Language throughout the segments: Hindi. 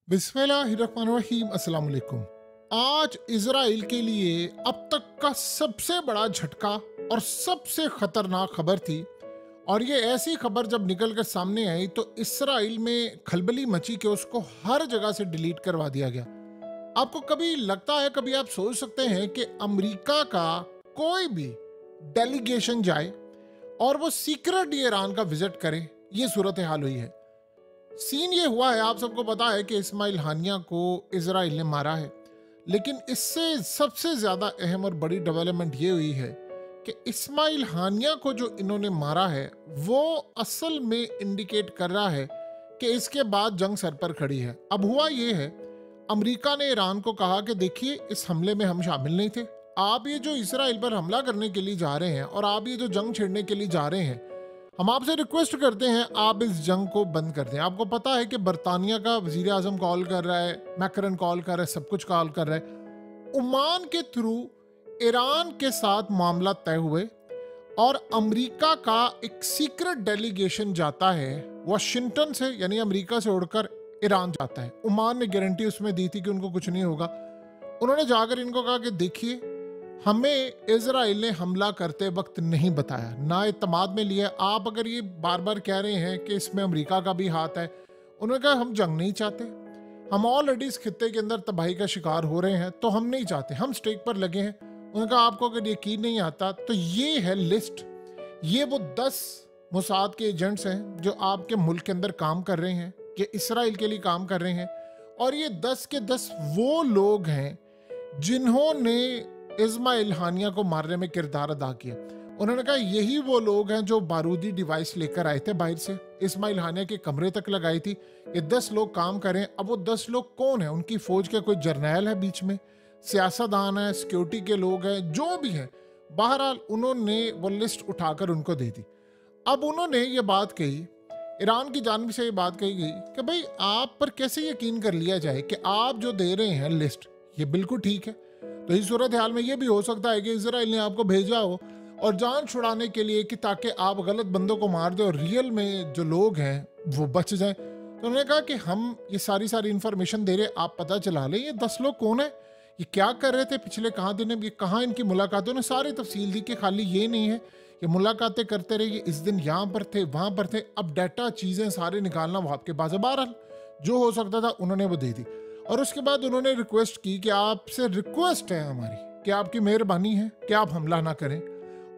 बिस्मिल्लाहिर्रहमानिर्रहीम। अस्सलाम वालेकुम। आज इजराइल के लिए अब तक का सबसे बड़ा झटका और सबसे खतरनाक खबर थी। और ये ऐसी खबर जब निकल कर सामने आई तो इसराइल में खलबली मची कि उसको हर जगह से डिलीट करवा दिया गया। आपको कभी लगता है, कभी आप सोच सकते हैं कि अमेरिका का कोई भी डेलीगेशन जाए और वो सीक्रेटली ईरान का विजिट करे? ये सूरत हाल हुई है। सीन ये हुआ है, आप सबको पता है कि इस्माइल हानिया को इजराइल ने मारा है। लेकिन इससे सबसे ज्यादा अहम और बड़ी डेवलपमेंट ये हुई है कि इस्माइल हानिया को जो इन्होंने मारा है वो असल में इंडिकेट कर रहा है कि इसके बाद जंग सर पर खड़ी है। अब हुआ ये है, अमेरिका ने ईरान को कहा कि देखिए, इस हमले में हम शामिल नहीं थे। आप ये जो इसराइल पर हमला करने के लिए जा रहे हैं और आप ये जो जंग छेड़ने के लिए जा रहे हैं, हम आपसे रिक्वेस्ट करते हैं आप इस जंग को बंद कर दें। आपको पता है कि बरतानिया का वजीर आजम कॉल कर रहा है, मैकरन कॉल कर रहा है, सब कुछ कॉल कर रहा है। ओमान के थ्रू ईरान के साथ मामला तय हुए और अमेरिका का एक सीक्रेट डेलीगेशन जाता है वाशिंगटन से, यानी अमेरिका से उड़कर ईरान जाता है। ओमान ने गारंटी उसमें दी थी कि उनको कुछ नहीं होगा। उन्होंने जाकर इनको कहा कि देखिए, हमें इजराइल ने हमला करते वक्त नहीं बताया, ना इत्मीनान में लिया। आप अगर ये बार बार कह रहे हैं कि इसमें अमेरिका का भी हाथ है, उन्होंने कहा हम जंग नहीं चाहते, हम ऑलरेडी इस खित्ते के अंदर तबाही का शिकार हो रहे हैं, तो हम नहीं चाहते, हम स्ट्राइक पर लगे हैं। उन्होंने कहा आपको अगर यकीन नहीं आता तो ये है लिस्ट, ये वो 10 मोसाद के एजेंट्स हैं जो आपके मुल्क के अंदर काम कर रहे हैं, कि इसराइल के लिए काम कर रहे हैं। और ये 10 के 10 वो लोग हैं जिन्होंने इस्माइल हानिया को मारने में किरदार अदा किया। उन्होंने कहा यही वो लोग हैं जो बारूदी डिवाइस लेकर आए थे बाहर से, इस्माइल हानिया के कमरे तक लगाई थी। ये 10 लोग काम करें। अब वो 10 लोग कौन है? उनकी फौज के कोई जर्नैल है बीच में, सियासतदान है, सिक्योरिटी के लोग हैं, जो भी हैं। बहरहाल उन्होंने वो लिस्ट उठाकर उनको दे दी। अब उन्होंने ये बात कही, ईरान की जानिब से ये बात कही गई कि भाई आप पर कैसे यकीन कर लिया जाए कि आप जो दे रहे हैं लिस्ट, ये बिल्कुल ठीक है। तो इस सूरत हाल में ये भी हो सकता है कि इजराइल ने आपको भेजा हो और जान छुड़ाने के लिए, कि ताकि आप गलत बंदों को मार दे और रियल में जो लोग हैं वो बच जाएं। तो उन्होंने कहा कि हम ये सारी इंफॉर्मेशन दे रहे, आप पता चला लें ये 10 लोग कौन है, ये क्या कर रहे थे पिछले कहाँ दिन, ये कहाँ इनकी मुलाकातों ने सारी तफसील दी कि खाली ये नहीं है ये मुलाकातें करते रहे, ये इस दिन यहाँ पर थे, वहाँ पर थे। अब डाटा चीज़ें सारे निकालना वो आपके पास है। बहरहाल जो हो सकता था उन्होंने वो दे दी। और उसके बाद उन्होंने रिक्वेस्ट की कि आपसे रिक्वेस्ट है हमारी कि आपकी मेहरबानी है कि आप हमला ना करें,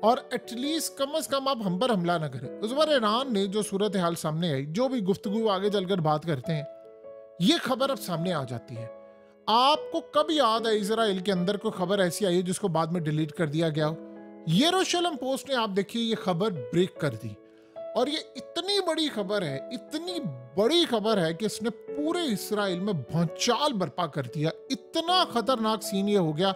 और एटलीस्ट कम से कम आप हम पर हमला ना करें। उस बार ईरान ने जो सूरत हाल सामने आई, जो भी गुफ्तगू आगे चलकर बात करते हैं, ये खबर अब सामने आ जाती है। आपको कब याद है इजराइल के अंदर कोई खबर ऐसी आई है जिसको बाद में डिलीट कर दिया गया हो? यरूशलेम पोस्ट ने, आप देखिए, ये खबर ब्रेक कर दी। और ये इतनी बड़ी खबर है, इतनी बड़ी खबर है कि इसने पूरे इसराइल में भूचाल बर्पा कर दिया। इतना खतरनाक सीन ये हो गया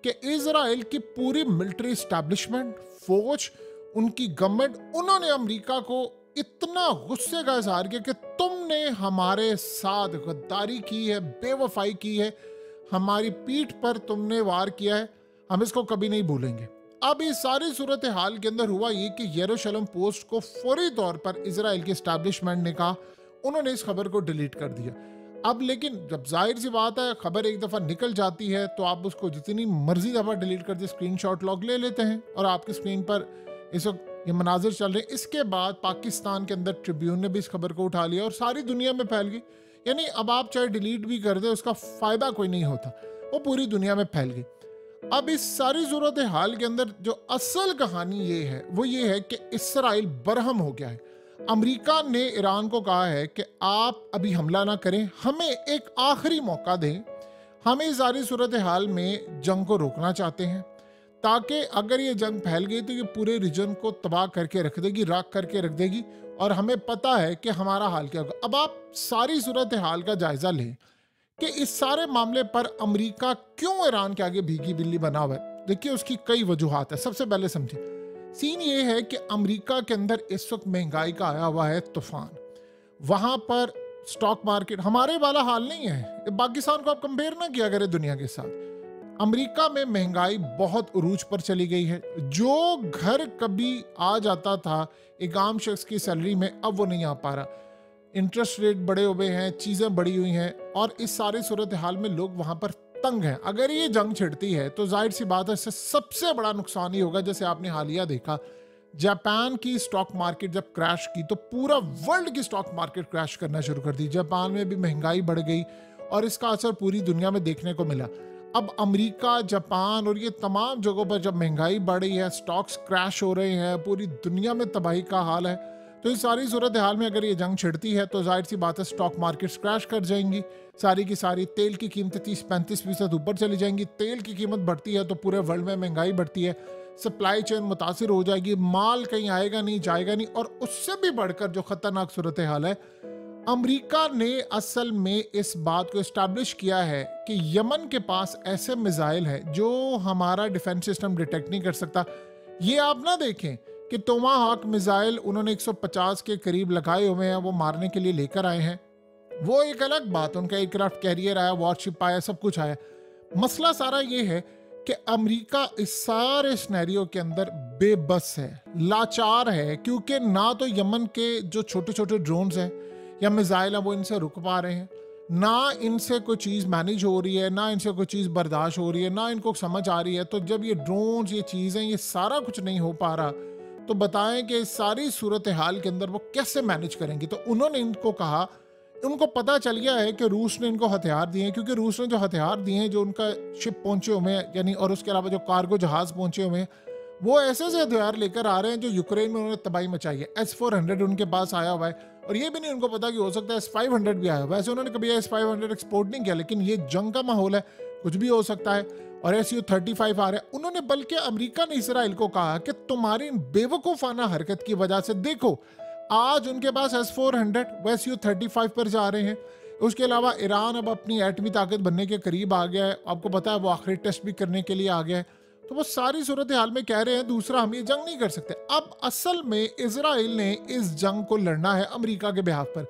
कि इजराइल की पूरी मिलिट्री एस्टैब्लिशमेंट, फौज, उनकी गवर्नमेंट, उन्होंने अमेरिका को इतना गुस्से का इजहार किया कि तुमने हमारे साथ गद्दारी की है, बेवफाई की है, हमारी पीठ पर तुमने वार किया है, हम इसको कभी नहीं भूलेंगे। अब इस सारी सूरत हाल के अंदर हुआ ये कि यरूशलेम पोस्ट को फौरी तौर पर इजराइल की एस्टैब्लिशमेंट ने कहा, उन्होंने इस खबर को डिलीट कर दिया। अब लेकिन जब जाहिर सी बात है, खबर एक दफ़ा निकल जाती है तो आप उसको जितनी मर्जी दफ़ा डिलीट कर दे, स्क्रीनशॉट लॉग ले लेते हैं और आपकी स्क्रीन पर इस वक्त ये मनाजिर चल रहे हैं। इसके बाद पाकिस्तान के अंदर ट्रिब्यून ने भी इस खबर को उठा लिया और सारी दुनिया में फैल गई। यानी अब आप चाहे डिलीट भी कर दे, उसका फ़ायदा कोई नहीं होता, वो पूरी दुनिया में फैल गई। अब इस सारी सूरत हाल के अंदर जो असल कहानी ये है वो ये है कि इसराइल बरहम हो गया है। अमेरिका ने ईरान को कहा है कि आप अभी हमला ना करें, हमें एक आखिरी मौका दें, हमें इस सारी सूरत हाल में जंग को रोकना चाहते हैं, ताकि अगर ये जंग फैल गई तो ये पूरे रीजन को तबाह करके रख देगी, राख करके रख देगी, और हमें पता है कि हमारा हाल क्या होगा। अब आप सारी सूरत हाल का जायजा लें कि इस सारे मामले पर अमेरिका क्यों ईरान के आगे भीगी बिल्ली बना हुआ है। देखिए, उसकी कई वजूहात है। सबसे पहले समझिए, सीन ये है कि अमेरिका के अंदर इस वक्त महंगाई का आया हुआ है तूफान। वहां पर स्टॉक मार्केट हमारे वाला हाल नहीं है। पाकिस्तान को आप कंपेयर ना किया करें दुनिया के साथ। अमेरिका में महंगाई बहुत उरूज पर चली गई है। जो घर कभी आ जाता था एक आम शख्स की सैलरी में, अब वो नहीं आ पा रहा। इंटरेस्ट रेट बढ़े हुए हैं, चीज़ें बढ़ी हुई हैं, और इस सारी सूरत हाल में लोग वहाँ पर तंग हैं। अगर ये जंग छिड़ती है तो जाहिर सी बात है इससे सबसे बड़ा नुकसान ही होगा। जैसे आपने हालिया देखा, जापान की स्टॉक मार्केट जब क्रैश की तो पूरा वर्ल्ड की स्टॉक मार्केट क्रैश करना शुरू कर दी। जापान में भी महंगाई बढ़ गई और इसका असर पूरी दुनिया में देखने को मिला। अब अमेरिका, जापान और ये तमाम जगहों पर जब महंगाई बढ़ रही है, स्टॉक्स क्रैश हो रहे हैं, पूरी दुनिया में तबाही का हाल है, तो इस सारी सूरत हाल में अगर ये जंग छिड़ती है तो जाहिर सी बात है स्टॉक मार्केट्स क्रैश कर जाएंगी। सारी की सारी तेल की कीमतें 30-35% ऊपर चली जाएंगी। तेल की कीमत बढ़ती है तो पूरे वर्ल्ड में महंगाई बढ़ती है, सप्लाई चेन मुतासिर हो जाएगी, माल कहीं आएगा नहीं, जाएगा नहीं। और उससे भी बढ़कर जो खतरनाक सूरत हाल है, अमेरिका ने असल में इस बात को इस्टेब्लिश किया है कि यमन के पास ऐसे मिसाइल है जो हमारा डिफेंस सिस्टम डिटेक्ट नहीं कर सकता। ये आप ना देखें कि टोमाहॉक मिसाइल उन्होंने 150 के करीब लगाए हुए हैं, वो मारने के लिए लेकर आए हैं, वो एक अलग बात। उनका एयरक्राफ्ट कैरियर आया, वॉरशिप आया, सब कुछ आया। मसला सारा ये है कि अमेरिका इस सारे सिनेरियो के अंदर बेबस है, लाचार है, क्योंकि ना तो यमन के जो छोटे छोटे ड्रोन्स हैं या मिसाइल हैं वो इनसे रुक पा रहे हैं, ना इनसे कोई चीज़ मैनेज हो रही है, ना इनसे कोई चीज़ बर्दाश्त हो रही है, ना इनको समझ आ रही है। तो जब ये ड्रोन्स, ये चीज़ें, ये सारा कुछ नहीं हो पा रहा, तो बताएं कि इस सारी सूरत हाल के अंदर वो कैसे मैनेज करेंगी। तो उन्होंने इनको कहा, उनको पता चल गया है कि रूस ने इनको हथियार दिए हैं, क्योंकि रूस ने जो हथियार दिए हैं, जो उनका शिप पहुंचे हुए हैं, यानी और उसके अलावा जो कार्गो जहाज पहुंचे हुए हैं, वो ऐसे हथियार लेकर आ रहे हैं जो यूक्रेन में उन्होंने तबाही मचाई है। S-400 उनके पास आया हुआ है, और ये भी नहीं उनको पता कि हो सकता है S-500 भी आया हुआ है। वैसे उन्होंने कभी S-500 एक्सपोर्ट नहीं किया, लेकिन ये जंग का माहौल है, कुछ भी हो सकता है। और Su-35 आ रहे हैं। उन्होंने, बल्कि अमेरिका ने इसराइल को कहा कि तुम्हारी बेवकूफाना हरकत की वजह से देखो आज उनके पास S-400 वो Su-35 पर जा रहे हैं। उसके अलावा ईरान अब अपनी एटमी ताकत बनने के करीब आ गया है, आपको पता है वो आखिरी टेस्ट भी करने के लिए आ गया है। तो वो सारी सूरत हाल में कह रहे हैं दूसरा हम ये जंग नहीं कर सकते। अब असल में इसराइल ने इस जंग को लड़ना है अमेरिका के बिहाफ पर।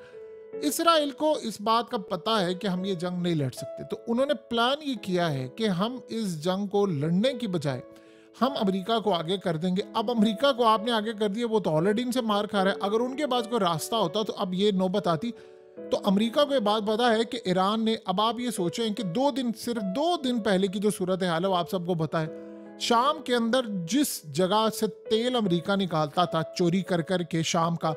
इसराइल को इस बात का पता है कि हम ये जंग नहीं लड़ सकते, तो उन्होंने प्लान ये किया है कि हम इस जंग को लड़ने की बजाय हम अमेरिका को आगे कर देंगे। अब अमेरिका को आपने आगे कर दिया, वो तो ऑलरेडी इनसे मार खा रहा है। अगर उनके पास कोई रास्ता होता तो अब ये नौबत आती। तो अमेरिका को ये बात पता है कि ईरान ने, अब आप ये सोचें कि 2 दिन, सिर्फ 2 दिन पहले की जो सूरत हाल है वो आप सबको पता है। शाम के अंदर जिस जगह से तेल अमेरिका निकालता था चोरी कर कर के शाम का,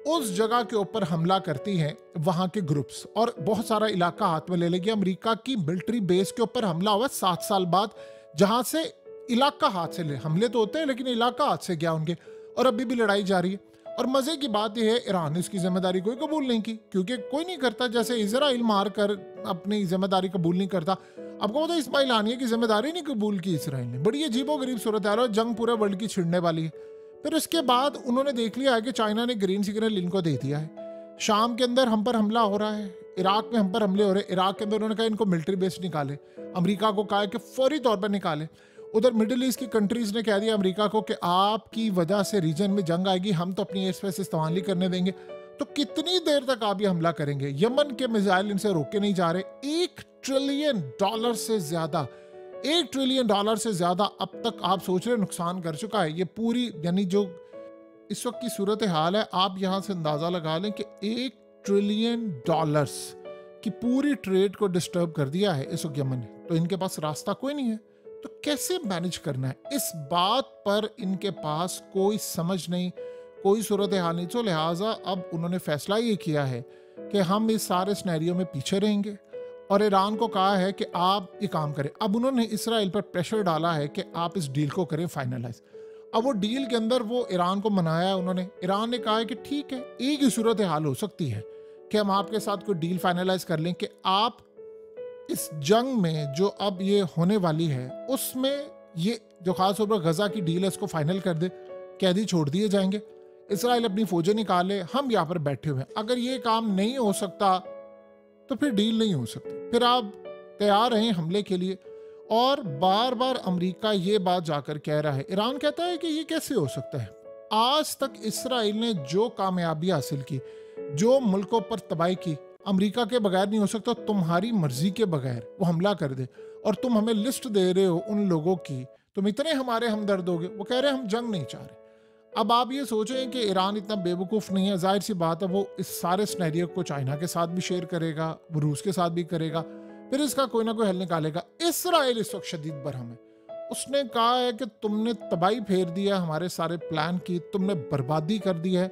उस जगह के ऊपर हमला करती हैं वहां के ग्रुप्स, और बहुत सारा इलाका हाथ में ले लेगी। अमेरिका की मिलिट्री बेस के ऊपर हमला हुआ 7 साल बाद, जहां से इलाका हाथ से ले, हमले तो होते हैं लेकिन इलाका हाथ से गया उनके, और अभी भी लड़ाई जारी है। और मजे की बात यह है ईरान ने इसकी जिम्मेदारी कोई कबूल नहीं की, क्योंकि कोई नहीं करता। जैसे इजराइल मार कर अपनी जिम्मेदारी कबूल नहीं करता, आपको पता है इस्माइल हानिया की जिम्मेदारी नहीं कबूल की इसराइल ने। बड़ी अजीबोगरीब सूरत है, और जंग पूरे वर्ल्ड की छिड़ने वाली है। फिर उसके बाद उन्होंने देख लिया है कि चाइना ने ग्रीन सिग्नल इनको दे दिया है। शाम के अंदर हम पर हमला हो रहा है, इराक में हम पर हमले हो रहे हैं। इराक के अंदर उन्होंने कहा इनको मिलिट्री बेस निकाले, अमेरिका को कहा कि फौरी तौर पर निकाले। उधर मिडिल ईस्ट की कंट्रीज ने कह दिया अमेरिका को कि आपकी वजह से रीजन में जंग आएगी, हम तो अपनी एयर स्पेस इस्तेमाल नहीं करने देंगे। तो कितनी देर तक आप ये हमला करेंगे? यमन के मिसाइल इनसे रोके नहीं जा रहे। $1 ट्रिलियन से ज्यादा, $1 ट्रिलियन से ज्यादा अब तक आप सोच रहे नुकसान कर चुका है ये पूरी, यानी जो इस वक्त की सूरत हाल है, आप यहां से अंदाजा लगा लें कि $1 ट्रिलियन की पूरी ट्रेड को डिस्टर्ब कर दिया है इस वक्त यमन ने। तो इनके पास रास्ता कोई नहीं है, तो कैसे मैनेज करना है, इस बात पर इनके पास कोई समझ नहीं, कोई सूरत हाल नहीं। तो लिहाजा अब उन्होंने फैसला ये किया है कि हम इस सारे सिनेरियो में पीछे रहेंगे, और ईरान को कहा है कि आप ये काम करें। अब उन्होंने इसराइल पर प्रेशर डाला है कि आप इस डील को करें फाइनलाइज। अब वो डील के अंदर वो ईरान को मनाया उन्होंने। ईरान ने कहा है कि ठीक है, एक ही सूरत हाल हो सकती है कि हम आपके साथ कोई डील फाइनलाइज कर लें कि आप इस जंग में जो अब ये होने वाली है उसमें ये जो खास तौर पर गजा की डील है इसको फाइनल कर दे, कैदी छोड़ दिए जाएंगे, इसराइल अपनी फौजें निकाले, हम यहाँ पर बैठे हुए हैं। अगर ये काम नहीं हो सकता तो फिर डील नहीं हो सकती, फिर आप तैयार हैं हमले के लिए। और बार बार अमेरिका ये बात जाकर कह रहा है, ईरान कहता है कि ये कैसे हो सकता है। आज तक इसराइल ने जो कामयाबी हासिल की, जो मुल्कों पर तबाही की, अमेरिका के बगैर नहीं हो सकता। तुम्हारी मर्जी के बगैर वो हमला कर दे, और तुम हमें लिस्ट दे रहे हो उन लोगों की, तुम इतने हमारे हमदर्द होगे। वो कह रहे हैं हम जंग नहीं चाह रहे। अब आप ये सोचें कि ईरान इतना बेवकूफ़ नहीं है, जाहिर सी बात है वो इस सारे सिनेरियो को चाइना के साथ भी शेयर करेगा, वो रूस के साथ भी करेगा, फिर इसका कोई ना कोई हल निकालेगा। इसराइल इस वक्त शदीद बरहम है। उसने कहा है कि तुमने तबाही फेर दिया हमारे सारे प्लान की, तुमने बर्बादी कर दी है,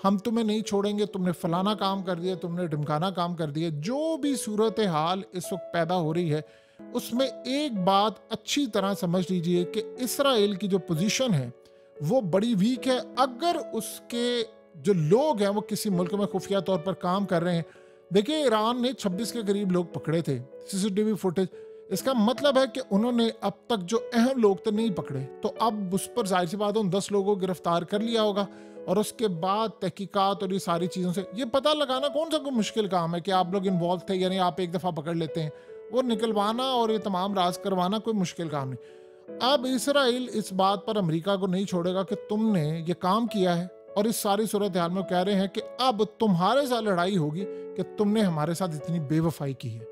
हम तुम्हें नहीं छोड़ेंगे, तुमने फलाना काम कर दिया, तुमने ढिमकाना काम कर दिया। जो भी सूरत हाल इस वक्त पैदा हो रही है उसमें एक बात अच्छी तरह समझ लीजिए कि इसराइल की जो पोजीशन है वो बड़ी वीक है। अगर उसके जो लोग हैं वो किसी मुल्क में खुफिया तौर पर काम कर रहे हैं, देखिए ईरान ने 26 के करीब लोग पकड़े थे, सीसीटीवी फुटेज, इसका मतलब है कि उन्होंने अब तक जो अहम लोग तो नहीं पकड़े, तो अब उस पर जाहिर सी बात है उन 10 लोगों को गिरफ्तार कर लिया होगा और उसके बाद तहकीकात और ये सारी चीज़ों से ये पता लगाना कौन सा कोई मुश्किल काम है कि आप लोग इन्वॉल्व थे, यानी आप एक दफ़ा पकड़ लेते हैं, वो निकलवाना और ये तमाम राज करवाना कोई मुश्किल काम नहीं। अब इसराइल इस बात पर अमेरिका को नहीं छोड़ेगा कि तुमने ये काम किया है, और इस सारी सूरत हाल में कह रहे हैं कि अब तुम्हारे साथ लड़ाई होगी कि तुमने हमारे साथ इतनी बेवफाई की है।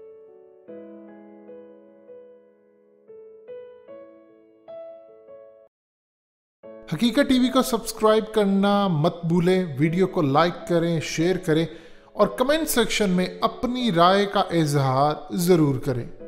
हकीकत टीवी को सब्सक्राइब करना मत भूलें, वीडियो को लाइक करें, शेयर करें और कमेंट सेक्शन में अपनी राय का इजहार ज़रूर करें।